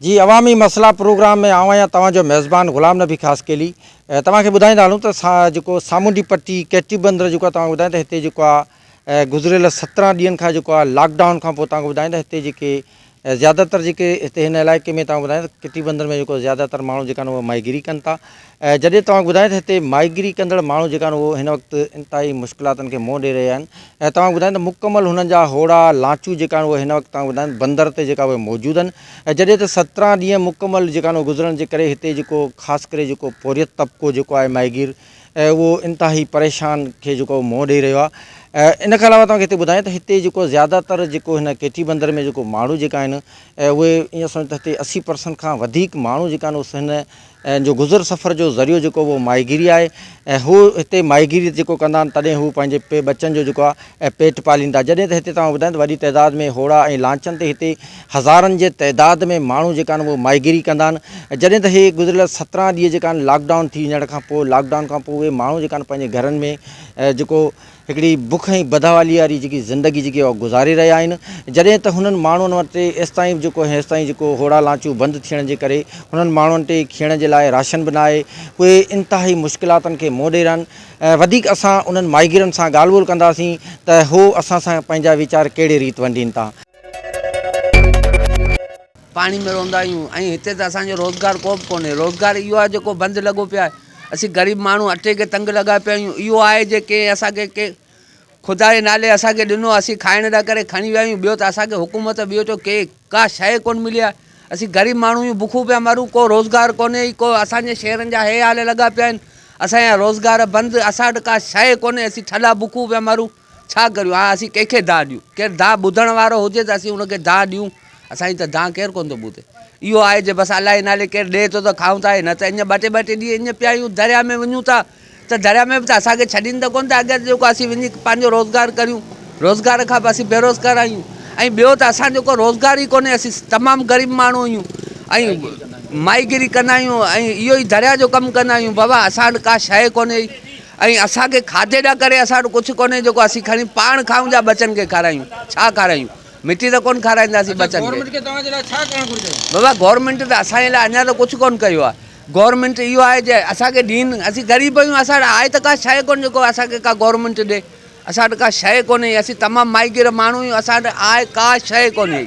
जी अवामी मसला प्रोग्राम में आवां तव्हांजो मेज़बान ग़ुलाम नबी ख़ासकेली तव्हांखे ॿुधाईंदा हलूं त जेको सामुंडी पट्टी कैटी बंदर जेको तव्हांखे ॿुधायां त हिते जेको आहे गुज़िरियल 17 ॾींहंनि खां जेको आहे लॉकडाउन खां पोइ तव्हांखे ॿुधायां त हिते जेके ज़्यादातर जेके हिते हिन इलाइक़े में तव्हां ॿुधायां त कैटी बंदर में जेको ज़्यादातर माण्हू जेका आहिनि उहे माहीगिरी कनि था। जॾहिं तव्हां ॿुधायां त हिते माहीगिरी कंदड़ माण्हू जेका आहिनि उहे हिन वक़्तु इंतिहाई मुश्किलातुनि खे मुंहुं ॾेई रहिया आहिनि ऐं तव्हां ॿुधायां त मुकमल हुननि जा होड़ा लांचूं जेका आहिनि उहे हिन वक़्तु तव्हां ॿुधायां बंदर ते जेका उहे मौजूदु आहिनि ऐं जॾहिं त 17 ॾींहं मुकमल जेका आहिनि गुज़रण जे करे हिते जेको ख़ासि करे जेको पोरियत तबिको जेको आहे माहीगीर उहो इंतिहाई परेशान खे जेको मुंहुं ॾेई रहियो आहे। इन खां अलावा तव्हांखे हिते ॿुधायां त हिते जेको ज़्यादातर जेको हिन कैटी बंदर में जेको माण्हू जेका आहिनि उहे ईअं सम्झो त हिते 80% खां वधीक माण्हू जेका आहिनि हिन जो गुज़र सफ़र जो ज़रियो जेको उहो माहीगिरी आहे ऐं हू हिते माहीगिरी जेको कंदा आहिनि तॾहिं हू पंहिंजे बचनि जो जेको आहे पेट पालींदा। जॾहिं त हिते तव्हां ॿुधायां त वॾी तइदाद में होड़ा ऐं लांचनि ते हिते हज़ारनि जे तइदाद में माण्हू जेका आहिनि उहे माहीगिरी कंदा आहिनि। जॾहिं त इहे गुज़िरियल 17 ॾींहं जेका आहिनि लॉकडाउन थी वञण खां पोइ लॉकडाउन खां पोइ उहे माण्हू जेका आहिनि पंहिंजे घरनि में जेको हिकिड़ी बुख ऐं बदहवाली वारी जेकी ज़िंदगी जेकी आहे गुज़ारे रहिया आहिनि। जॾहिं त हुननि माण्हुनि वटि हेसिताईं जेको होड़ा लांचूं बंदि थियण जे करे हुननि माण्हुनि ते खियण जे लाइ राशन बि न आहे, उहे इंतिहाई मुश्किलातुनि खे मुंहुं ॾेई रहिया आहिनि। वधीक असां उन्हनि माहीगिरनि सां ॻाल्हि ॿोल कंदासीं त हू असां सां पंहिंजा वीचार कहिड़े रीति वंडीनि था। पाणी में रहंदा आहियूं ऐं हिते त असांजो रोज़गार को बि कोन्हे। रोज़गार इहो आहे जेको बंदि लॻो पियो आहे। असीं ग़रीब माण्हू अटे खे तंग लॻा पिया आहियूं। इहो आहे जेके असांखे के ख़ुदा जे नाले असांखे ॾिनो, असीं खाइण लाइ करे खणी विया आहियूं। ॿियो त असांखे हुकूमत ॿियो जो का शइ कोन मिली आहे। असीं ग़रीब माण्हू आहियूं, बुखूं पिया मरूं, को रोज़गार कोन्हे, को असांजे शहरनि जा हे हाल लॻा पिया आहिनि। असांजा रोज़गार बंदि, असां वटि का शइ कोन्हे, असीं ठला बुखूं पिया मरूं। छा करियूं? हा असीं कंहिंखे दाह ॾियूं? केरु दाह ॿुधण वारो हुजे त असीं हुनखे दाह ॾियूं। असांजी त दाह केरु कोन थो ॿुधे। इहो आहे जे बसि अलाए नाले केरु ॾिए थो त खाऊं था, न त ईअं ॿ टे ॾींहं ईअं पिया आहियूं। दरिया में वञूं था त दरिया में बि त असांखे छॾीनि त कोन था अॻियां जेको असीं वञी पंहिंजो रोज़गार करियूं। रोज़गार खां बि असीं बेरोज़गार आहियूं ऐं ॿियो त असां जेको रोज़गार ई कोन्हे। असीं तमामु ग़रीब माण्हू आहियूं ऐं माहीगिरी कंदा आहियूं ऐं इहो ई दरिया जो कमु कंदा आहियूं। बाबा असां वटि का शइ कोन्हे ऐं असांखे खाधे ॾा करे असां वटि कुझु कोन्हे जेको असीं खणी पाण खाऊं या बचनि खे खारायूं। छा खारायूं? मिटी त कोन खाराईंदासीं बचनि खे। बाबा गवर्नमेंट त असांजे लाइ अञा त कुझु कोन कयो आहे। गवर्नमेंट इहो आहे जे असांखे ॾीन, असीं ग़रीब आहियूं, असां वटि आहे त का शइ कोन्हे जेको असांखे का गवर्नमेंट ॾिए। असां वटि का शइ कोन्हे, असीं तमामु माहीगिर माण्हू आहियूं, असां वटि आहे का शइ कोन्हे।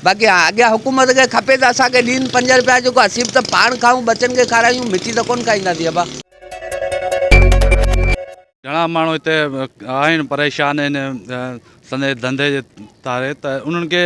बाक़ी अॻियां हुकूमत खे खपे त असांखे ॾीन 5 रुपया जेको असीं बि त पाण खाऊं, बचनि खे खारायूं, मिटी त कोन खाईंदासीं। अबा घणा माण्हू हिते आहिनि परेशान आहिनि संदे धंधे जे तारे, त उन्हनि खे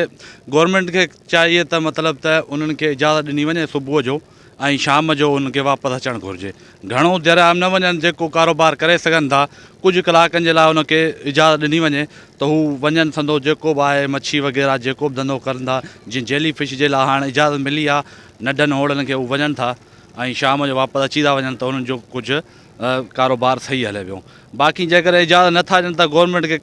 गवर्नमेंट खे चाहिए त मतिलबु त उन्हनि खे इजाज़त ॾिनी वञे सुबुह जो ऐं शाम जो उन्हनि खे वापसि अचणु घुरिजे। घणो दरिया न वञनि, जेको कारोबार करे सघनि था कुझु कलाकनि जे लाइ उनखे इजाज़त ॾिनी वञे त हू वञनि संदो जेको बि आहे मच्छी वग़ैरह जेको बि धंधो कनि था। जीअं जेली फिश जे लाइ हाणे इजाज़त मिली आहे, नंढनि होड़नि खे हू वञनि था ऐं शाम जो वापसि अची था वञनि त उन्हनि जो कुझु कारोबार सही हले पियो। बाक़ी जेकॾहिं इजाज़त नथा ॾियनि त गवर्नमेंट खे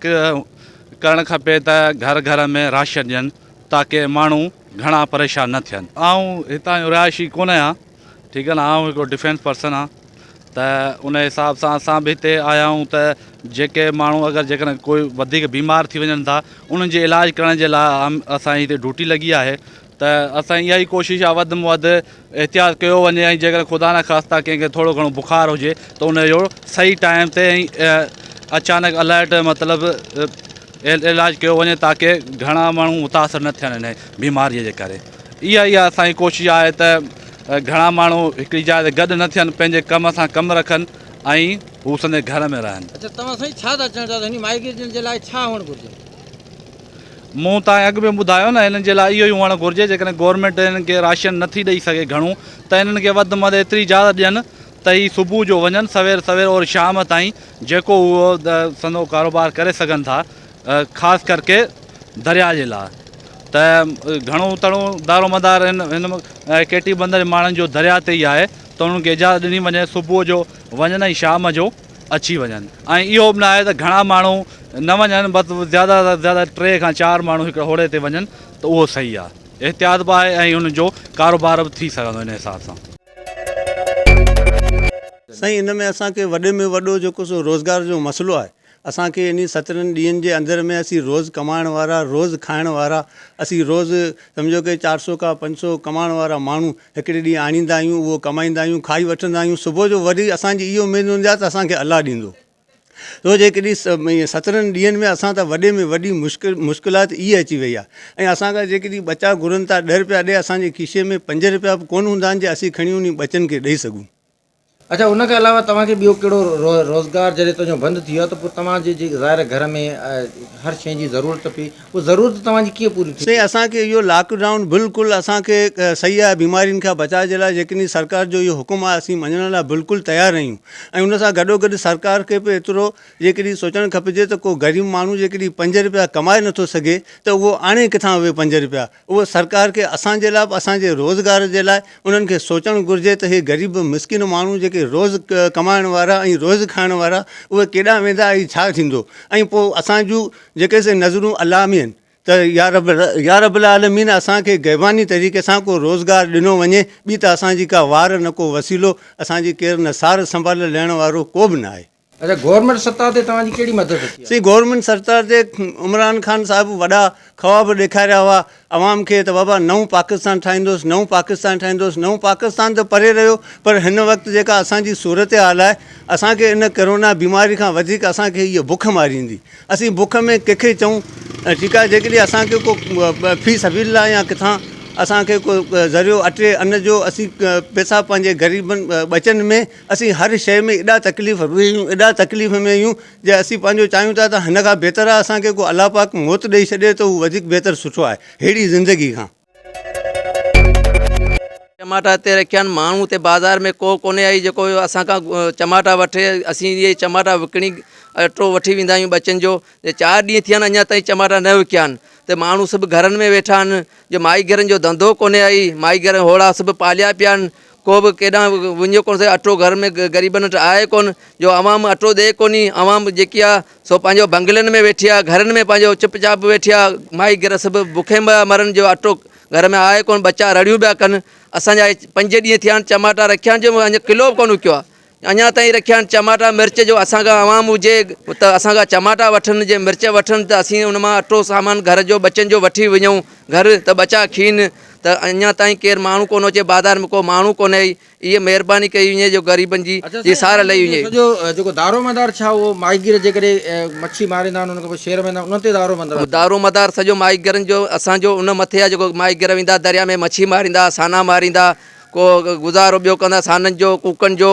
करणु खपे त घर घर में राशन ॾियनि ताकी माण्हू घणा परेशान न थियनि। हितां जो रिहायशी कोन आहियां, ठीकु आहे न, हिकिड़ो डिफेंस पर्सन आहे, त उन हिसाब सां असां बि हिते आया आहियूं त जेके माण्हू अगरि जेकॾहिं कोई वधीक बीमार थी वञनि था उन्हनि जे इलाजु करण जे लाइ असांजी हिते ड्यूटी लॻी आहे। त असां इहा ई कोशिशि आहे वधि में वधि एहतियात कयो वञे ऐं जेकर ख़ुदा न ख़ास्ता कंहिंखे थोरो घणो बुखार हुजे त उनजो सही टाइम ते ऐं अचानक अलर्ट मतिलबु इलाजु कयो वञे ताकी घणा माण्हू मुतासिर न थियनि हिन बीमारीअ जे करे। इहा असांजी कोशिशि आहे त घणा माण्हू हिकिड़ी जाइ ते गॾु न थियनि, पंहिंजे कम सां कमु रखनि ऐं हू संदे घर में रहनि। अच्छा, तव्हां साईं छा था चवणु चाहियो? हिन माहीगिरी जे लाइ छा हुअणु घुरिजे? मूं तव्हांखे अॻु में ॿुधायो न, हिननि जे लाइ इहो ई हुअणु घुरिजे। जेकॾहिं गवर्नमेंट हिननि खे राशन नथी ॾेई सघे घणो, त हिननि खे वधि में वधि एतिरी इजाज़त ॾियनि त ही सुबुह जो वञनि सवेर और शाम ताईं जेको उहो संदो कारोबार करे सघनि था, ख़ासि करके दरिया जे लाइ। त घणो तणो दारोमदार हिन कैटी बंदर माण्हुनि जो दरिया ते ई आहे, त उन्हनि खे इजाज़त ॾिनी वञे सुबुह जो वञनि ऐं शाम जो अची वञनि। ऐं इहो बि न आहे त घणा माण्हू न वञनि, बसि ज़्यादा खां ज़्यादा 3 खां 4 माण्हू हिकिड़े होड़े ते वञनि त उहो सही आहे। एहतियात बि आहे ऐं हुनजो कारोबार बि थी सघंदो हिन हिसाब सां। साईं हिन में असांखे वॾे में वॾो जेको सो रोज़गार जो मसइलो आहे, असांखे इन 17 ॾींहंनि जे अंदर में असीं रोज़ु कमाइण वारा, रोज़ु खाइण वारा, असीं रोज़ु सम्झो कि 400 खां 500 कमाइण वारा माण्हू हिकिड़े ॾींहुं आणींदा आहियूं, उहो कमाईंदा आहियूं, खाई वठंदा आहियूं। सुबुह जो वरी असांजी इहो उमेदु हूंदी आहे त असांखे अलाह ॾींदो। तो जेकॾहिं 17 ॾींहंनि में असां त वॾे में वॾी मुश्किलात इहा अची वई आहे। ऐं असांखां जेकॾहिं ॿचा घुरनि था 10 रुपया ॾे, असांजे खीसे में 5 रुपया बि कोन हूंदा आहिनि जे असीं खणी उन ॿचनि खे ॾेई सघूं। अच्छा, उनखे अलावा तव्हांखे ॿियो कहिड़ो रोज़गार जॾहिं तुंहिंजो बंदि थी वियो आहे त पोइ तव्हांजे ज़ाहिर घर में हर शइ जी ज़रूरत पई, उहा ज़रूरत तव्हांजी कीअं पूरी थी? साईं, असांखे इहो लॉकडाउन बिल्कुलु असांखे सही आहे बीमारियुनि खां बचाव जे लाइ। जेकॾहिं सरकार जो इहो हुकुम आहे असीं मञण लाइ बिल्कुलु तयारु आहियूं। ऐं उन सां गॾोगॾु सरकार खे बि एतिरो जेकॾहिं सोचणु खपिजे त को ग़रीब माण्हू जेकॾहिं 5 रुपया कमाए नथो सघे त उहो आणे किथां उहे 5 रुपया। उहो सरकार खे असांजे लाइ असांजे रोज़गार जे लाइ उन्हनि खे सोचणु घुरिजे त इहे ग़रीब मिसकिन माण्हू जेके रोज़ु कमाइण वारा ऐं रोज़ु खाइण वारा उहे केॾांहुं वेंदा ऐं छा थींदो। ऐं पोइ असांजूं जेके से नज़रूं अलाह में आहिनि त या रब्बुल आलमीन असांखे गैबानी तरीक़े सां को रोज़गार ॾिनो वञे, ॿी त असांजी का वार न को वसीलो, असांजी केरु न सार संभाल ॾियण वारो को बि न आहे। अच्छा, गवर्नमेंट सत्ता ते तव्हांजी कहिड़ी मदद थी? सी गवर्नमेंट सरकार ते इमरान ख़ान साहिबु वॾा ख़्वाब ॾेखारिया हुआ अवाम खे त बाबा नओं पाकिस्तान ठाहींदुसि, नओं पाकिस्तान ठाहींदुसि। नओं पाकिस्तान त परे रहियो, पर हिन वक़्तु जेका असांजी सूरत हाल आहे, असांखे इन कोरोना बीमारी खां वधीक असांखे हीअ बुख मारींदी। असीं बुख में कंहिंखे चऊं ठीकु आहे, जेकॾहिं असांखे को फी सबील आहे या किथां असांखे को ज़रियो अटे अन जो, असीं पैसा पंहिंजे ग़रीबनि ॿचनि में असीं हर शइ में एॾा तकलीफ़ में आहियूं, एॾा तकलीफ़ में आहियूं जे असीं पंहिंजो चाहियूं था त हिन खां बहितर आहे असांखे को अलाह पाक मौत ॾेई छॾे त उहो वधीक बहितर सुठो आहे अहिड़ी ज़िंदगी खां। टमाटा हिते रखिया आहिनि, माण्हू हिते बाज़ार में को कोन्हे आई जेको असांखां टमाटा वठे। असीं इहे टमाटा विकिणी अटो वठी वेंदा आहियूं ॿचनि जो। 4 ॾींहं थिया आहिनि अञा ताईं टमाटा न विकिया आहिनि त माण्हू सभु घरनि में वेठा आहिनि। जो माई घरनि जो धंधो कोन्हे आई, माई घर होड़ा सभु पालिया पिया आहिनि, को बि केॾां वञो कोन सघे। अटो घर में ग़रीबनि वटि आहे कोन, जो अवाम अटो ॾिए कोन्हे। अवाम जेकी आहे सो पंहिंजो बंगलनि में वेठी आहे, घरनि में पंहिंजो चुपचाप वेठी आहे। माई घर सभु बुखे मरनि, जो अटो घर में आहे कोन, बच्चा रड़ियूं पिया कनि। असांजा 5 ॾींहं थिया आहिनि टमाटा रखिया आहिनि, जो अञा किलो बि कोन विकियो आहे। अञा ताईं रखिया आहिनि टमाटा मिर्च, जो असांखां अवाम हुजे त असांखां टमाटा वठनि, जे मिर्च वठनि त असीं उन मां अटो सामान घर जो ॿचनि जो वठी वञूं घर त ॿचा खीन। त अञा ताईं केरु माण्हू कोन अचे, बाज़ार में को माण्हू कोन आई। इहा महिरबानी कई वञे जो ग़रीबनि जी सार लही वञे। जो जेको दारोमदार छा उहो माईगीर जेकॾहिं मच्छी मारींदा आहिनि उनखां पोइ शहर वेंदा आहिनि उन ते दारोमदार सॼो माईगरनि जो असांजो उन मथे आहे। जेको माईगर वेंदा दरिया में मच्छी मारींदा, साना मारींदा, को गुज़ारो ॿियो कंदा साननि जो कूकनि जो,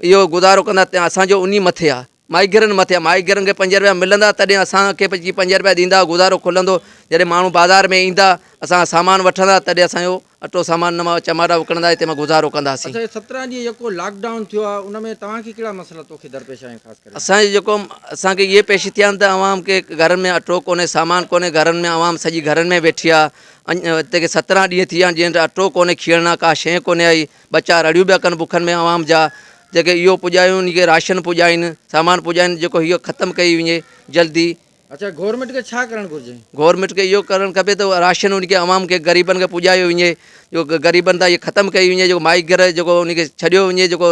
इहो गुज़ारो कंदा, असांजो उन मथे आहे, माईगरनि मथे आहे। माईगरनि खे 5 रुपया मिलंदा तॾहिं असांखे 5 रुपया ॾींदा, गुज़ारो खुलंदो। जॾहिं माण्हू बाज़ार में ईंदा, असां सामान वठंदा, तॾहिं असांजो अटो सामान न मां टमाटा विकिणंदा, हिते मां गुज़ारो कंदासीं। 17 ॾींहं जेको लॉकडाउन थियो आहे उन में तव्हांखे कहिड़ा मसइला तोखे दरपेश आहिनि ख़ासि करे? असांजे जेको असांखे इहे पेश थिया आहिनि त अवाम खे घरनि में अटो कोन्हे, सामान कोन्हे, घरनि में अवाम सॼी घरनि में वेठी आहे। हिते 17 ॾींहं थी विया आहिनि जीअं अटो कोन्हे, खीरना का शइ कोन्हे आई, बच्चा रड़ियूं पिया कनि बुखनि में अवाम जा। जेके इहो पुॼायूं उनखे राशन पुॼाइनि, सामान पुॼाइनि, जेको इहो ख़तमु कई वञे जल्दी। अच्छा, गवर्नमेंट खे छा करणु घुरिजे? गवर्नमेंट खे इहो करणु खपे त राशन उनखे अवाम खे ग़रीबनि खे पुॼायो वञे, जो ग़रीबनि तां इहे ख़तमु कई वञे। जेको माई घर जेको उनखे छॾियो वञे, जेको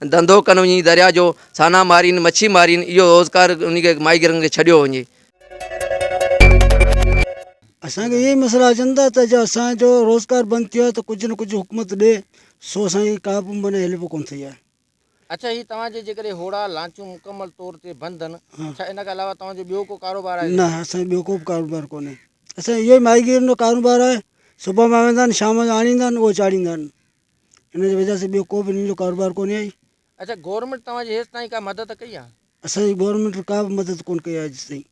धंधो कनि वञी दरिया जो साना मारीनि, मच्छी मारीनि, इहो रोज़गार उनखे माई घरनि खे छॾियो वञे। असांखे इहे ई मसइला अचनि था त जो असांजो रोज़गार बंदि थियो आहे त कुझु न कुझु हुकूमत ॾिए, सो असांजी का बि माना हेल्प कोन थी आहे। अच्छा, ही तव्हांजे जेकॾहिं होड़ा लांचूं मुकमल तौर ते बंदि आहिनि, छा इन खां अलावा तव्हांजो ॿियो को कारोबार आहे? न, असांजो ॿियो को बि कारोबार कोन्हे। असांजो इहो ई माईगीर जो कारोबार आहे। सुबुह में वेंदा आहिनि, शाम जो आणींदा आहिनि, उहो चाढ़ींदा आहिनि। इन जी वजह सां ॿियो को बि हिन जो कारोबार कोन्हे आई। अच्छा, गवर्नमेंट तव्हांजी हेसि ताईं का मदद कई आहे? असांजी गवर्नमेंट का बि मदद कोन कई आहे अॼु ताईं।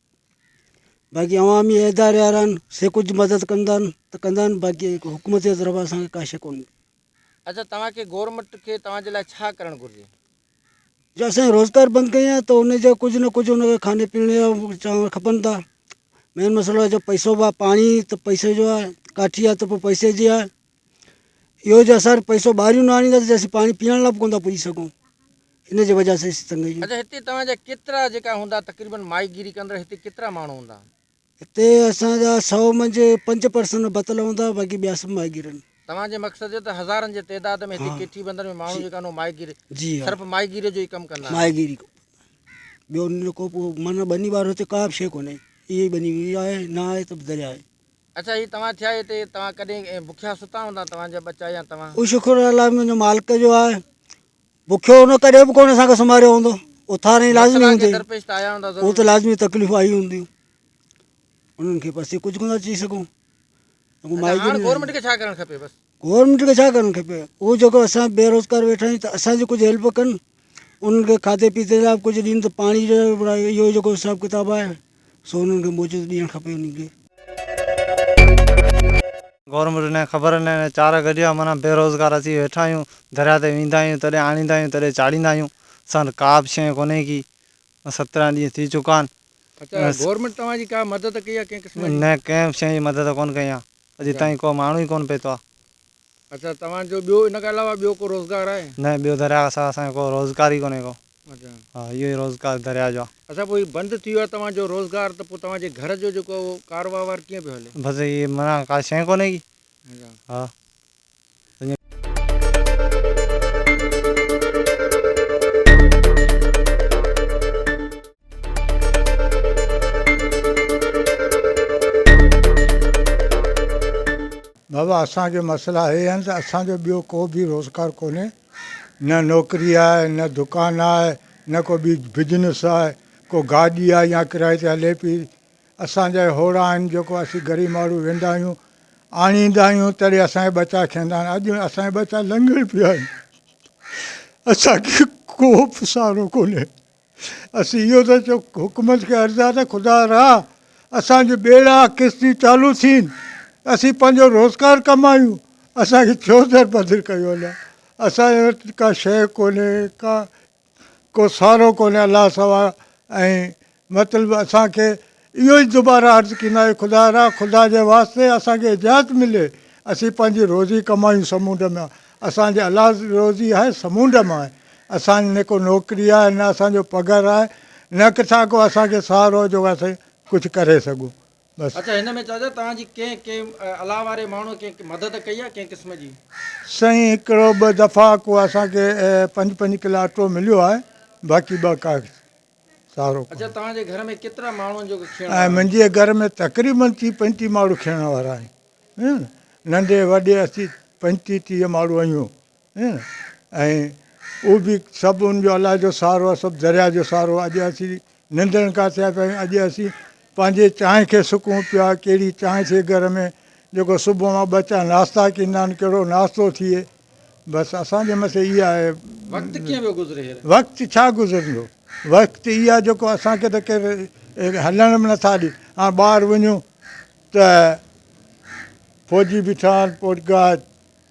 बाक़ी अवामी इदारे वारा आहिनि, से कुझु मदद कंदा आहिनि त कंदा आहिनि, बाक़ी हुकूमत जे तरफ़ां असांखे का शइ कोन्हे। अच्छा, तव्हांखे गवर्नमेंट खे तव्हांजे लाइ छा करणु घुरिजे? जो असांजो रोज़गार बंदि कई आहे त उनजो कुझु न कुझु उनखे खाने पीअण जा चांवर खपनि था। मेन मसइलो आहे जो पैसो बि आहे, पाणी त पैसे जो आहे, काठी आहे त पोइ पैसे जी आहे। इहो जो असां पैसो ॿाहिरियों न आणींदासीं, असीं पाणी पीअण लाइ बि कोन था पुॼी सघूं, इन जे वजह सां तंगी। अच्छा, हिते तव्हांजा केतिरा जेका हूंदा तक़रीबन माईगीरी कंदड़ हिते केतिरा माण्हू हूंदा? हिते असांजा 100 मंझि 5% बतल हूंदा, बाक़ी ॿिया सभु माईगीर आहिनि। तव्हांजे मक़सद जो त हज़ारनि जे तइदाद में हिते केठी बंदर में माण्हू जेका माईगीर जी सिर्फ़ु माईगीर जो ई कमु कंदा? माईगीरी ॿियो उन को माना बनी वारो हिते का बि शइ कोन्हे, इहे ई बनी हुई आहे, न आहे त दरिया आहे। अच्छा ही तव्हां थिया हिते, तव्हां कॾहिं बुखिया सुता हूंदा तव्हांजा बच्चा या तव्हां? उहो शुक्र अलाह मुंहिंजो मालिक जो आहे, बुखियो हुन कॾहिं बि कोन असांखे सुम्हारियो हूंदो, उथारण ई लाज़मी मसइला के हूंदी, दरपेश त आया हूंदा उहो त लाज़मी तकलीफ़ूं आई हूंदियूं, उन्हनि खे बसि कुझु कोन था चई सघूं। गवर्नमेंट खे छा करणु खपे? बसि गवर्नमेंट खे छा करणु खपे, उहो जेको असां बेरोज़गार वेठा आहियूं त असांजी कुझु हेल्प कनि, उन्हनि खे खाधे पीते लाइ कुझु ॾींहं त पाणी जो इहो जेको हिसाबु किताबु आहे सो उन्हनि खे मौजूदु ॾियणु खपे उन्हनि खे। गवर्नमेंट ने ख़बर न चार गॾिया माना बेरोज़गार अची वेठा आहियूं, दरिया ते वेंदा आहियूं तॾहिं आणींदा आहियूं तॾहिं चाढ़ींदा आहियूं, असां का बि शइ कोन्हे की 17 ॾींहं थी चुका आहिनि। अच्छा गवर्नमेंट तव्हांजी का मदद कई आहे कंहिं क़िस्म जी? न कंहिं शइ जी मदद कोन कई आहे, अॼु ताईं को माण्हू ई कोन पियो आहे। अच्छा तव्हांजो ॿियो इन खां अलावा ॿियो को रोज़गार आहे? न ॿियो दरिया असांजो को रोज़गार ई कोन्हे को। अच्छा हा इहो ई रोज़गार दरिया जो आहे। अच्छा पोइ बंदि थी वियो आहे तव्हांजो रोज़गार, त पोइ तव्हांजे घर जो जेको कारोबार कीअं पियो हले? बसि इहे माना का शइ कोन्हे की। हा बाबा असांखे मसइला हे आहिनि त असांजो ॿियो को बि रोज़गार कोन्हे, न नौकिरी आहे, न दुकानु आहे, न को बि बिजनेस आहे, को गाॾी आहे या किराए ते हले पई। असांजा होड़ा आहिनि जेको असीं ग़रीब माण्हू वेंदा आहियूं आणींदा आहियूं तॾहिं असांजा बच्चा खाईंदा आहिनि। अॼु असांजा बच्चा लंगड़ पिया आहिनि, असांखे को बि सहारो कोन्हे। असीं इहो त चओ हुकूमत खे अर्ज़ु आहे त ख़ुदा राह असांजो ॿेड़ा किश्ती चालू थियनि, असीं पंहिंजो रोज़गार कमायूं, असांखे छो दर बदर कयो अलाह। असांजे वटि का शइ कोन्हे, को सहारो कोन्हे अलाह सवाइ। ऐं मतिलबु असांखे इहो ई दुबारा अर्ज़ु कंदा आहियूं ख़ुदा राह ख़ुदा जे वास्ते असांखे इजाज़त मिले, असीं पंहिंजी रोज़ी कमायूं समुंड में। असांजे अलाह रोज़ी आहे समुंड मां आहे, असांजी न को नौकिरी आहे, न असांजो पघार आहे, न किथां को असांखे सहारो जो असां कुझु करे सघूं बसि। अच्छा हिन में चइजो तव्हांजी कंहिं अलाह वारे माण्हू कंहिं मदद कई आहे कंहिं क़िस्म जी? साईं हिकिड़ो ॿ दफ़ा को असांखे 5-5 किला अटो मिलियो आहे, बाक़ी ॿ का सहारो। अच्छा तव्हांजे घर में केतिरा माण्हुनि जो ऐं मुंहिंजे घर में तक़रीबन 30-35 माण्हू खियण वारा आहिनि, नंढे वॾे असीं 35-30 माण्हू आहियूं। ऐं उहो बि सभु उनजो अलाह जो सहारो आहे, सभु दरिया जो सहारो। अॼु असीं निंडनि खां थिया पिया आहियूं, अॼु असीं पंहिंजे चांहि खे सुकूं पिया, कहिड़ी चांहि थिए घर में, जेको सुबुह मां ॿ नाश्ता कंदा आहिनि, कहिड़ो नाश्तो थिए, बसि असांजे मथे इहा आहे। वक़्तु कीअं पियो गुज़रे? वक़्तु छा गुज़रंदो, वक़्तु इहा जेको असांखे त केरु हलण में नथा ॾिए। हाणे ॿाहिरि वञूं त फौजी बीठा आहिनि, पोटगार्ड,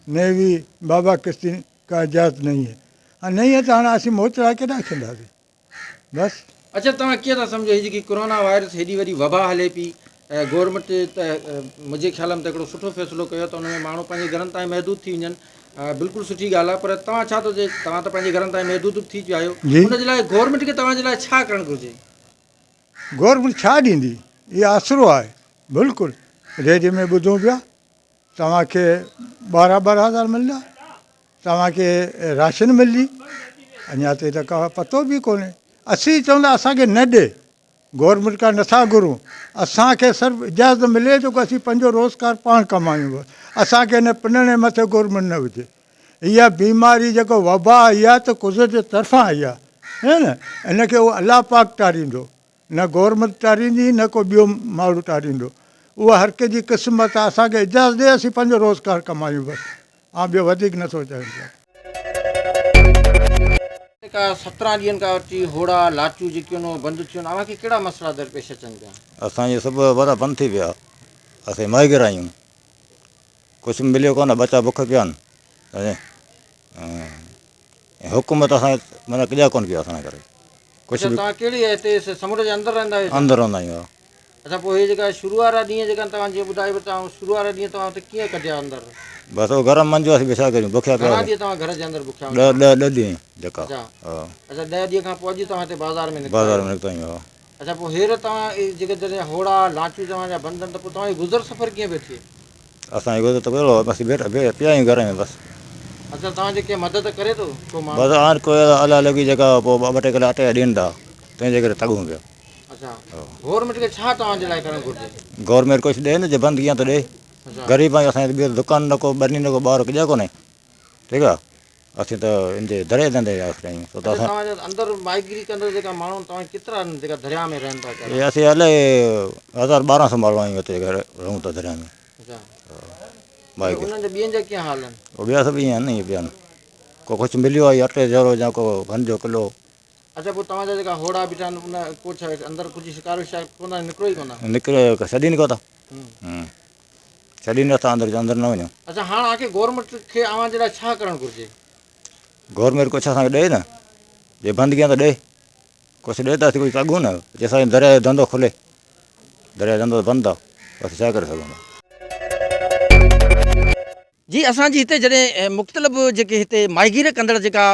नेवी, बाबा किश्ती का इजाज़त नहीं है। हाँ नहीं है तो हाँ असीं मोचड़ा केॾा खेॾासीं बसि। अच्छा तव्हां कीअं था सम्झो हीअ जेकी कोरोना वायरस हेॾी वॾी वबा हले पई, गवर्नमेंट त मुंहिंजे ख़्याल में त हिकिड़ो सुठो फ़ैसिलो कयो त हुन में माण्हू पंहिंजे घरनि ताईं महदूद थी वञनि, बिल्कुलु सुठी ॻाल्हि आहे। पर तव्हां छा थो चए, तव्हां त पंहिंजे घरनि ताईं महदूद थी विया आहियो, हुनजे लाइ गवर्नमेंट खे तव्हांजे लाइ छा करणु घुरिजे? गवर्नमेंट छा ॾींदी, इहा आसिरो आहे बिल्कुलु। रेडियो में ॿुधूं पिया तव्हांखे 12-12 हज़ार मिलंदा, तव्हांखे राशन मिलंदी, अञा ताईं त का पतो बि कोन्हे। असीं चवंदा असांखे न ॾे, गवर्नमेंट खां नथा घुरूं, असांखे सिर्फ़ु इजाज़त मिले जो की असीं पंहिंजो रोज़गार पाण कमायूं, असांखे हिन पिनणे मथे गवर्नमेंट न विझे। इहा बीमारी जेको वबा इहा त कुदरत जे तरफ़ां आई आहे, है न, हिनखे उहो अलाह पाक टारींदो, न गवर्नमेंट टारींदी न को ॿियो माण्हू टारींदो। उहा हर कंहिंजी क़िस्मत आहे, असांखे इजाज़त ॾे असीं पंहिंजो रोज़गार कमायूं बसि, ऐं ॿियो वधीक नथो चाहियूं। 17 ॾींहंनि खां वठी होड़ा लाचूं जेकियूं आहिनि बंदि थियूं आहिनि, अव्हांखे कहिड़ा मसइला दरपेश अचनि पिया? असांजे सभु वॾा बंदि थी विया, असीं माइगर आहियूं, कुझु मिलियो कोन, बच्चा बुख पिया आहिनि, हुकूमत असांखे माना कॼा कोन पिया असांजे करे कुझु बि। तव्हां कहिड़ी हिते समुंड जे अंदरि रहंदा आहियो? अंदरि रहंदा आहियूं। अच्छा पोइ हे जेका शुरू वारा ॾींहं जेका तव्हां जीअं ॿुधायो तव्हां शुरू वारा ॾींहं तव्हां हुते कीअं कढिया अंदरि? बसि उहो गरम मंझि असीं छा करियूं, बुखिया पिया। घणा ॾींहं तव्हां घर जे अंदरि बुखिया? 10 ॾींहं जेका। अच्छा 10 ॾींहं खां पोइ अॼु तव्हां हिते बाज़ार में निकिता आहियूं। अच्छा पोइ हींअर तव्हां जेके जॾहिं होड़ा लाचूं तव्हांजा बंदि आहिनि त पोइ तव्हांजी गुज़र सफ़र कीअं पियो थिए? असांजी गुज़र त कहिड़ो बसि पिया आहियूं घर में बसि। अच्छा तव्हांजे कंहिं मदद करे थो को माण्हू? बसि हाणे कोई अलाह लॻी जेका पोइ 2-2 किला अटे ॾियनि था, तंहिंजे करे तॻूं पिया। अच्छा गवर्नमेंट खे छा तव्हांजे लाइ करणु घुरिजे? गवर्नमेंट कुझु ॾे न, जे बंदि कयां त ॾे। ग़रीब आहियूं, असांजे ॿियो दुकान न को, ॿनी न को, ॿार किजा कोन्हे, ठीकु आहे। असीं त इनजे दरिया धंधे जा आहियूं, छो त असां तव्हांजे अंदरि माइग्री कंदड़ जेका माण्हू तव्हां केतिरा जेका दरिया में रहनि था? इहे असीं अलाए 1200 माण्हू आहियूं हिते रहूं था दरिया में। माइग्री उन्हनि जे ॿियनि जा कीअं हाल आहिनि? ॿिया सभु ईअं आहिनि, इहे ॿिया आहिनि। को कुझु मिलियो आहे अटे जहिड़ो या को खंड जो किलो। अच्छा पोइ तव्हांजा जेका होड़ा बीठा आहिनि उन को छा अंदरि कुझु शिकार विकार कोन निकिरो ई कोन? निकिरे छॾी निको था, छॾी नथा अंदरि न वञूं। अच्छा हाणे आख़िर गवर्नमेंट खे अव्हां जे लाइ छा करणु घुरिजे? गवर्नमेंट कुझु असांखे ॾे न, जे बंदि कयां त ॾे, कुझु ॾे त असीं कुझु सघूं न। जंहिंसां दरिया जो धंधो खुले, दरिया जो धंधो बंदि आहे, असीं छा करे सघूं था। जी असांजी हिते जॾहिं मुख़्तलिफ़ जेके हिते माइग्रेट कंदड़ जेका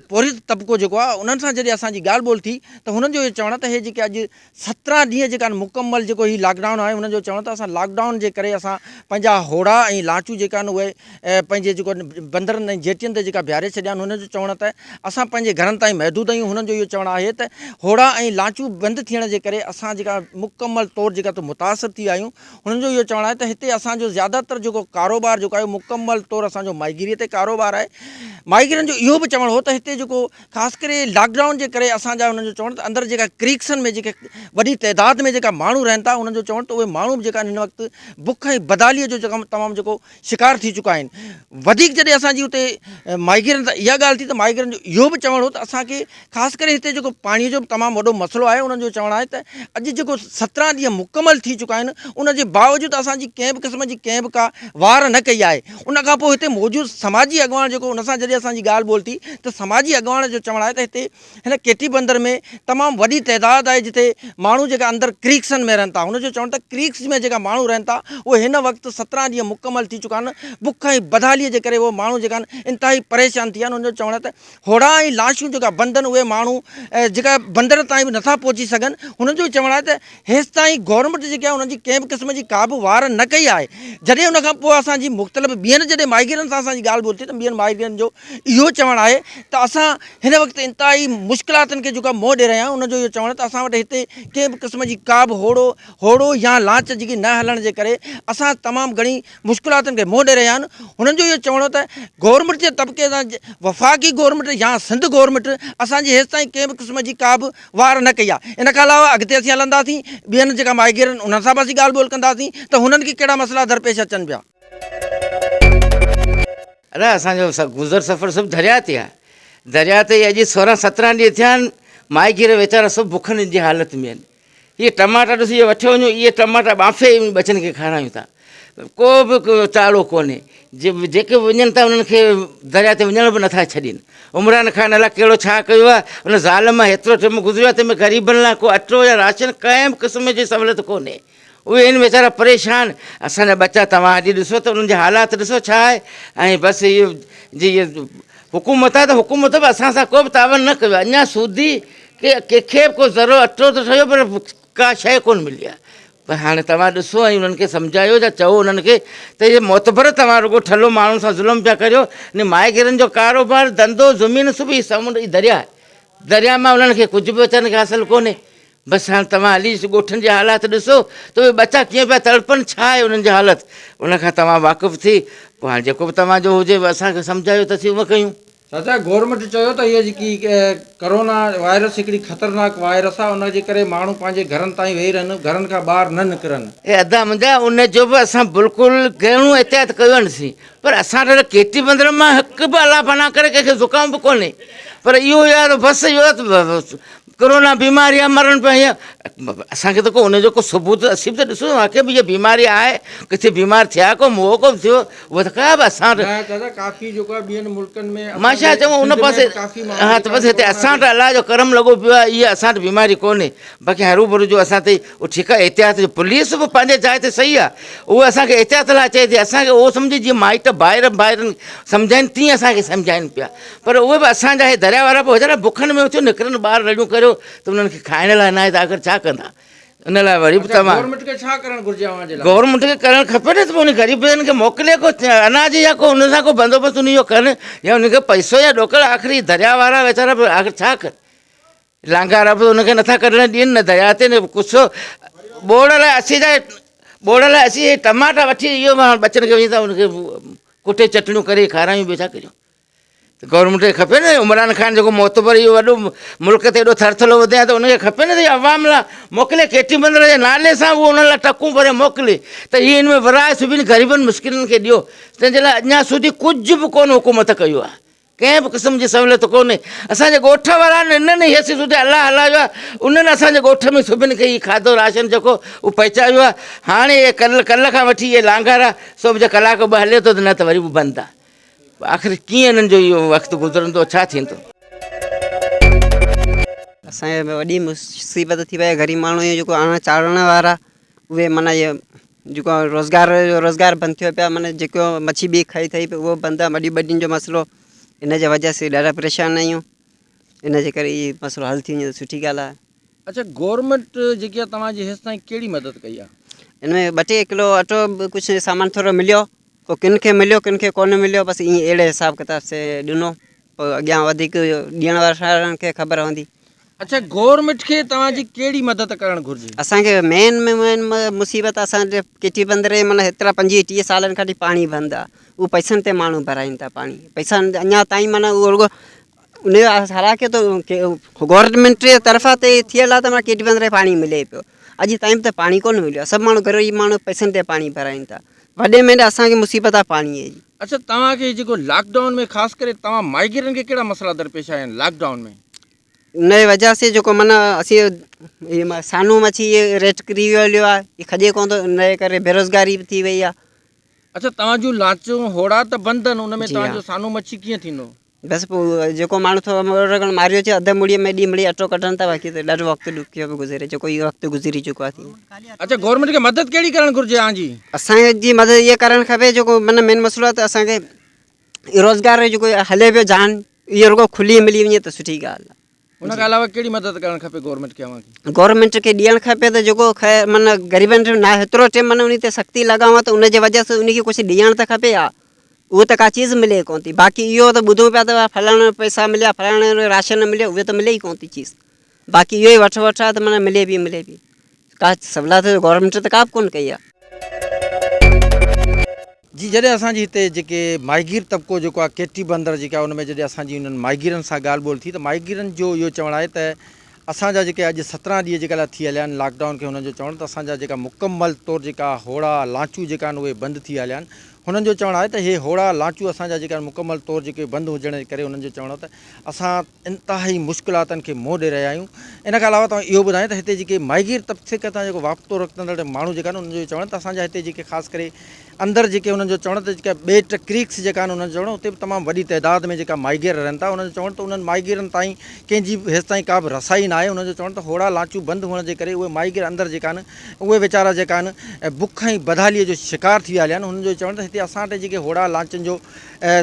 पोरित तबिको जेको आहे उन्हनि सां जॾहिं असांजी ॻाल्हि ॿोल थी त हुननि जो इहो चवणु त हे जेके अॼु 17 ॾींहं जेका मुकमल जेको ही लॉकडाउन आहे हुननि जो चवणु त असां लॉकडाउन जे करे असां पंहिंजा होड़ा ऐं लांचूं जेका आहिनि उहे पंहिंजे जेको बंदरनि ऐं जेटियुनि ते जेका बीहारे छॾिया आहिनि। हुननि जो चवणु त असां पंहिंजे घरनि ताईं महदूद आहियूं। हुननि जो इहो चवणु आहे त होड़ा ऐं लांचूं बंदि थियण जे करे असां जेका मुकमल तौरु जेका त मुतासिर थी आहियूं। हुननि जो इहो चवणु आहे त हिते असांजो ज़्यादातर जेको कारोबार जेको आहे मुकमल तौरु असांजो माइग्री ते कारोबार आहे। माइग्रनि जो इहो बि चवणु हो त हिते जेको ख़ासि करे लॉकडाउन जे करे असांजा हुननि जो चवणु त अंदरि जेका क्रीक्सन में जेके वॾी तइदाद में जेका माण्हू रहनि था उन्हनि जो चवणु त उहे माण्हू बि जेका हिन वक़्तु बुख ऐं बदालीअ जो जेका तमामु जेको शिकार थी चुका आहिनि। वधीक जॾहिं असांजी हुते माइग्रनि त इहा ॻाल्हि थी त माइग्रनि जो इहो बि चवणु हो त असांखे ख़ासि करे हिते जेको पाणीअ जो तमामु वॾो मसइलो आहे। उन्हनि जो चवणु आहे त अॼु जेको 17 ॾींहं मुकमल थी चुका आहिनि उनजे बावजूदि असांजी कंहिं बि क़िस्म जी कंहिं बि का वार न कई आहे। उनखां पोइ हिते मौजूदु समाजी अॻवान जेको हुन सां जॾहिं असांजी ॻाल्हि ॿोल थी त समाजी अॻवान जो चवणु आहे त हिते हिन केटी बंदर में तमामु वॾी तइदाद आहे जिते माण्हू जेका अंदरि क्रीक्सन में रहनि था। हुनजो चवणु त क्रीक्स में जेका माण्हू रहनि था उहे हिन वक़्तु 17 ॾींहं मुकमल थी चुका आहिनि। बुख ऐं बदालीअ जे करे उहे माण्हू जेका आहिनि इंतिहाई परेशान थी विया आहिनि। हुनजो चवणु आहे त होड़ा ऐं लाशूं जेका बंद आहिनि उहे माण्हू जेका बंदर ताईं बि नथा पहुची सघनि। हुननि जो चवणु आहे त हेसि ताईं गवर्नमेंट जेकी आहे हुनजी कंहिं बि क़िस्म जी का बि वार न कई आहे। जॾहिं हुनखां पोइ असांजी मुख़्तलिफ़ ॿियनि जॾहिं माइग्रनि सां असांजी ॻाल्हि ॿोल थी त ॿियनि माइग्रनि जो इहो चवणु आहे त असां हिन वक़्तु इंतिहाई मुश्किलातुनि खे जेका मोह ॾेई रहिया आहियूं। हुनजो इहो चवणु त असां वटि हिते कंहिं बि क़िस्म जी का बि होड़ो या लांच जेकी न हलण जे करे असां तमामु घणी मुश्किलातुनि खे मोह ॾेई रहिया आहिनि। हुननि जो इहो चवणो त गवर्नमेंट जे तबिके सां वफ़ाक़ी गवर्नमेंट या सिंध गवर्नमेंट असांजी हेसि ताईं कंहिं बि क़िस्म जी का बि वार न कई आहे। इन खां अलावा अॻिते असीं हलंदासीं ॿियनि जेका माइग्रनि उन्हनि सां बि असीं ॻाल्हि ॿोल कंदासीं त हुननि खे कहिड़ा मसइला दरपेश अचनि पिया। अरे असांजो गुज़र सफ़र सभु दरिया ते आहे। दरिया ते अॼु 16-17 ॾींहं थिया आहिनि। माइग्र वेचारा सभु बुखनि जी हालति में आहिनि। इहे टमाटा ॾिसी इहे वठी वञो, इहे टमाटा बाफ़े बचनि खे खारायूं था, को बि चाड़ो कोन्हे। जेके वञनि था उन्हनि खे दरिया ते वञण बि नथा छॾनि। इमरान ख़ान अलाए कहिड़ो छा कयो आहे, उन ज़ाल मां हेतिरो टाइम गुज़रियो आहे तंहिंमें ग़रीबनि लाइ को अटो या राशन कंहिं बि क़िस्म जी सहूलियत कोन्हे। उहे आहिनि वीचारा परेशान। असांजा बच्चा तव्हां अॼु ॾिसो त उन्हनि जा हालात ॾिसो छा आहे। ऐं बसि इहो इहे हुकूमत आहे त हुकूमत बि असां सां को बि तावन न कयो आहे। अञा सूदी कंहिंखे बि को ज़रो अटो त ठहियो पर का शइ कोन मिली आहे। पर हाणे तव्हां ॾिसो ऐं उन्हनि खे सम्झायो या चओ उन्हनि खे त इहे मोतबर तव्हां रुॻो ठलो माण्हुनि सां ज़ुल्म पिया करियो। ने माइग्रनि जो कारोबार धंधो ज़मीन सुबी समुंड ई दरिया आहे। दरिया मां उन्हनि खे कुझु बि अचनि खे हासिलु कोन्हे। बसि हाणे तव्हां हली ॻोठनि जा हालात ॾिसो त उहे बचा कीअं पिया तड़पनि, छा आहे उन्हनि जी हालति, उनखां तव्हां वाक़ुफ़ु थी पोइ हाणे जेको बि तव्हांजो हुजे असांखे सम्झायो त असीं उहा कयूं। चाचा गवर्नमेंट चयो त हीअ जेकी करोना वायरस हिकिड़ी ख़तरनाक वायरस आहे, उनजे करे माण्हू पंहिंजे घरनि ताईं वेही रहनि, घरनि खां ॿाहिरि न निकिरनि। अदा मुंहिंजा उनजो बि असां बिल्कुलु घणो एहतियात कयोसीं, पर असां त केटी बंदर मां हिकु बि अला पना करे कंहिंखे ज़ुकाम बि कोन्हे। पर इहो यार बसि इहो कोरोना बीमारी आहे, मरण पिया हीअं असांखे त को उनजो को सबूत असीं बि त ॾिसो मूंखे बि इहा बीमारी आहे, किथे बीमार थिया को मोह को थियो उहा त का बि असां काफ़ी जेको आहे ॿियनि मुल्कनि में मां छा चवां उन पासे हा त बसि हिते असां त अलाह जो करम लॻो पियो आहे। इहा असां वटि बीमारी कोन्हे। बाक़ी हरूभरू जो असां ते उहो ठीकु आहे एहतियात जो पुलिस बि पंहिंजे जाइ ते सही आहे। उहा असांखे एहतियात लाइ चए थी, असांखे उहो सम्झी जीअं माइट ॿाहिरि सम्झाइनि तीअं असांखे सम्झाइनि पिया। पर उहे बि असांजा हे दरिया वारा बि वीचारा बुखनि में थियो निकिरनि ॿाहिरि रड़ियूं करियो त उन्हनि खे खाइण लाइ न आहे त आख़िर छा कंदा। इन लाइ वरी बि तव्हां गवर्नमेंट खे छा करणु घुरिजे? गवर्नमेंट खे करणु खपे न त पोइ उन ग़रीबनि खे मोकिले को अनाज या को उन सां को बंदोबस्तु उन जो कनि या उनखे पैसो या ॾोकड़। आख़िरी दरिया वारा वीचारा आख़िर छा कनि। लांघारा बि हुनखे नथा करणु ॾियनि न दया ते न कुझु बोड़ लाइ असीं टमाटा वठी इहो मां बचनि खे वञी था हुनखे कुटे चटणियूं करे खारायूं, ॿियो छा करियूं। त गवर्नमेंट खे खपे न, इमरान ख़ान जेको मोतबर इहो वॾो मुल्क ते एॾो थरथलो वधिया त उनखे खपे न अवाम लाइ मोकिले, केटी बंदर जे नाले सां उहो उन लाइ टकूं भरे मोकिले त हीअ हिन में विराए सभिनी ग़रीबनि मुश्किलनि खे ॾियो। तंहिंजे लाइ अञा સુધી कुझु बि कोन हुकूमत कयो आहे, कंहिं बि क़िस्म जी सहूलियत कोन्हे। असांजे ॻोठ वारा आहिनि, इन्हनि हीअ सूदे अलाह हलायो आहे, उन्हनि असांजे ॻोठ में सभिनी खे हीअ खाधो राशन जेको उहो पहुचायो आहे। हाणे इहे कल्ह खां वठी इहे लांघारा सुबुह जो कलाक ॿ हले थो त न त वरी बि बंदि आहे। आख़िर कीअं हिननि जो इहो वक़्तु गुज़रंदो, छा थींदो? असांखे वॾी मुसीबत थी पई आहे। ग़रीब माण्हू जेको अण चाढ़ण वारा उहे माना इहे जेको रोज़गार बंदि थियो पिया, माना जेको मच्छी बि खाई थई पियो उहो बंदि आहे। वॾी ॿॾियुनि जो मसइलो, इन जे वजह सां ॾाढा परेशान आहियूं। इन जे करे इहो मसइलो हल थी वञे त सुठी ॻाल्हि आहे। अच्छा, गवर्नमेंट जेकी आहे तव्हांजी हेसि ताईं कहिड़ी मदद कई आहे? हिन में 2-3 किलो अटो कुझु सामान थोरो मिलियो, पोइ किन खे मिलियो किन खे कोन मिलियो, बसि ईअं अहिड़े हिसाब किताब से ॾिनो। पोइ अॻियां वधीक ॾियण वारनि खे ख़बर हूंदी। अच्छा, गवर्नमेंट खे तव्हांजी कहिड़ी मदद करणु घुरिजे? असांखे मेन मुसीबत असांजे केटी बंदरे माना हेतिरा 25-30 सालनि खां पाणी बंदि आहे। उहो पैसनि ते माण्हू भराइनि था पाणी, पैसा अञा ताईं माना उहो रुॻो उन हालांकि त गवर्नमेंट जे तरफ़ां ते थियल आहे त माना केटी बंदरे पाणी मिले पियो। अॼु ताईं त पाणी कोन मिलियो आहे। सभु माण्हू ग़रीब माण्हू पैसनि ते पाणी भराइनि था। वॾे में असांखे मुसीबत आहे पाणीअ जी। अच्छा, तव्हांखे जेको लॉकडाउन में ख़ासि करे तव्हां माइग्रेन खे कहिड़ा मसइला दरपेश आया आहिनि लॉकडाउन में? उन जी वजह से जेको माना असीं सानू मच्छी इहे रेट किरी वियो आहे, इहे खजे कोन थो, इन जे करे बेरोज़गारी बि थी वई आहे। अच्छा, तव्हांजूं लाचूं होड़ा त बंदि आहिनि, उन में तव्हांजो सानू मच्छी कीअं थींदो? बसि पोइ जेको माण्हू थोरो मारियो अचे अधु मुड़ीअ में ॾी मिड़ी अटो कढनि था, बाक़ी त ॾाढो वक़्तु ॾुखियो पियो गुज़रे, जेको इहो वक़्तु गुज़री चुको आहे। अच्छा, गवर्नमेंट खे मदद कहिड़ी करणु घुरिजे तव्हांजी? असांजी मदद इहा करणु खपे, जेको माना मेन मसइलो आहे त असांखे रोज़गार जेको हले पियो जान, इहो रुॻो खुली मिली वञे त सुठी ॻाल्हि आहे। उनखां अलावा कहिड़ी मदद करणु खपे गवर्नमेंट खे? गवर्नमेंट खे ॾियणु खपे त जेको माना ग़रीबनि खे न हेतिरो टाइम माना उन ते सख़्ती लॻाऊं त उनजे वजह सां उनखे कुझु ॾियणु त खपे। आहे उहो त का चीज़ मिले कोन थी। बाक़ी इहो त ॿुधूं पिया त फलाणे पैसा मिलिया, फलाणे राशन मिलियो, उहे त मिले ई कोन थी चीज़। बाक़ी इहो ई वठि आहे त माना मिले बि का सवलात गवर्नमेंट त का बि कोन कई आहे। जी, जॾहिं असांजी हिते जेके माहिगीर तबिको जेको आहे केटी बंदर जेका आहे उनमें जॾहिं असांजी उन्हनि माहिगीरनि सां ॻाल्हि ॿोल थी, त माहिगीरनि जो इहो चवणु आहे त असांजा जेके अॼु 17 ॾींहं जेका थी हलिया आहिनि लॉकडाउन खे, हुननि जो चवणु त असांजा जेका मुकमल तौरु जेका होड़ा लांचूं जेका आहिनि उहे बंदि थी हलिया आहिनि। हुननि जो चवणु आहे त इहे होड़ा लांचूं असांजा जेका मुकमल तौरु जेके बंदि हुजण जे करे हुननि जो चवणु आहे त असां इंतिहाई मुश्किलातनि खे मोह ॾेई रहिया आहियूं। इन खां अलावा तव्हां इहो ॿुधायो त हिते जेके माहिगीर तबिके तां जेको वाब्तो रखंदड़ माण्हू जेका आहिनि उन्हनि जो चवणु त असांजा हिते जेके ख़ासि करे अंदरि जेके हुननि जो चवणु त जेका ॿेट क्रीक्स जेका आहिनि उन्हनि जो चवणु उते बि तमामु वॾी तइदाद में जेका माहिगीर रहनि था। उन्हनि जो चवणु त उन्हनि माहिगीरनि ताईं कंहिंजी हेसि ताईं का बि रसाई न आहे। उन्हनि जो चवणु त होड़ा लांचूं बंदि हुअण जे करे उहे माहिगीर अंदरि जेका आहिनि उहे वीचारा जेका आहिनि बुख ऐं बदहालीअ जो शिकार थी हलिया आहिनि। हुननि जो चवणु त हिते असां वटि जेके होड़ा लांचनि जो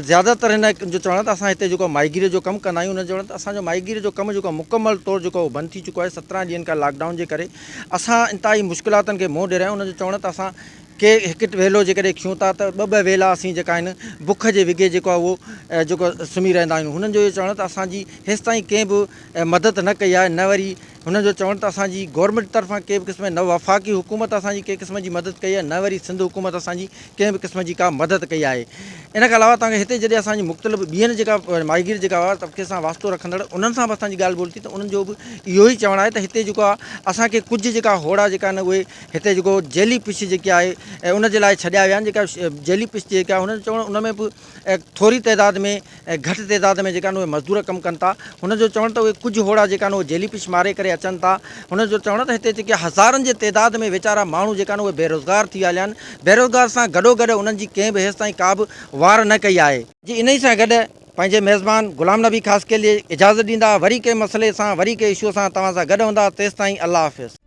ज़्यादातर हिन जो चवणु त असां हिते जेको माहिगीर जो कमु कंदा आहियूं, हुन जो चवणु त असांजो माहिगीर जो कमु जेको मुकमल तौरु जेको बंदि थी चुको आहे 17 ॾींहंनि खां लॉकडाउन जे करे। असां इंतिहाई मुश्किलातनि खे मोह ॾेई रहिया आहियूं। हुनजो चवणु त असां के हिकु वेलो जेकॾहिं खियूं था त ॿ वेला असीं जेका आहिनि बुख जे विघे जेको आहे उहो जेको सुम्ही रहंदा आहियूं। हुननि जो इहो चवणु त असांजी हेसि ताईं कंहिं बि मदद न कई आहे, न वरी हुननि जो चवणु त असांजी गवर्नमेंट तरफ़ां कंहिं बि क़िस्म न वफ़ाक़ी हुकूमत असांजी कंहिं क़िस्म जी मदद कई आहे, न वरी सिंध हुकूमत असांजी कंहिं बि क़िस्म जी का मदद कई आहे। इन खां अलावा तव्हांखे हिते जॾहिं असांजी मुख़्तलिफ़ ॿियनि जेका माहिगीर जेका हुआ तबिके सां वास्तो रखंदड़ उन्हनि सां बि असांजी ॻाल्हि ॿोल थी त उन्हनि जो बि इहो ई चवणु आहे त हिते जेको आहे असांखे कुझु जेका होड़ा जेका आहिनि उहे हिते जेको जेली फिश जेकी आहे ऐं उनजे लाइ छॾिया विया आहिनि। जेका जेली फिश जेका आहे हुननि जो चवणु उन में बि थोरी तइदाद में घटि तइदाद में जेका आहिनि उहे मज़दूर कमु कनि था। हुननि जो चवणु त उहे कुझु होड़ा जेका आहिनि उहे जेली फिश मारे करे अचनि था। हुननि जो चवणु त हिते जेके हज़ारनि जे तइदाद में वीचारा माण्हू जेका आहिनि उहे बेरोज़गार थी हलिया आहिनि। बेरोज़गार सां गॾोगॾु उन्हनि जी कंहिं बि हेसि ताईं का बि वार न कई आहे। जी, इन ई सां गॾु पंहिंजे मेज़बान ग़ुलाम नबी ख़ासि के लिए इजाज़त ॾींदा। वरी कंहिं मसइले सां वरी कंहिं इशू सां तव्हां सां गॾु हूंदा। तेसिताईं अल्लाह हाफ़िज़।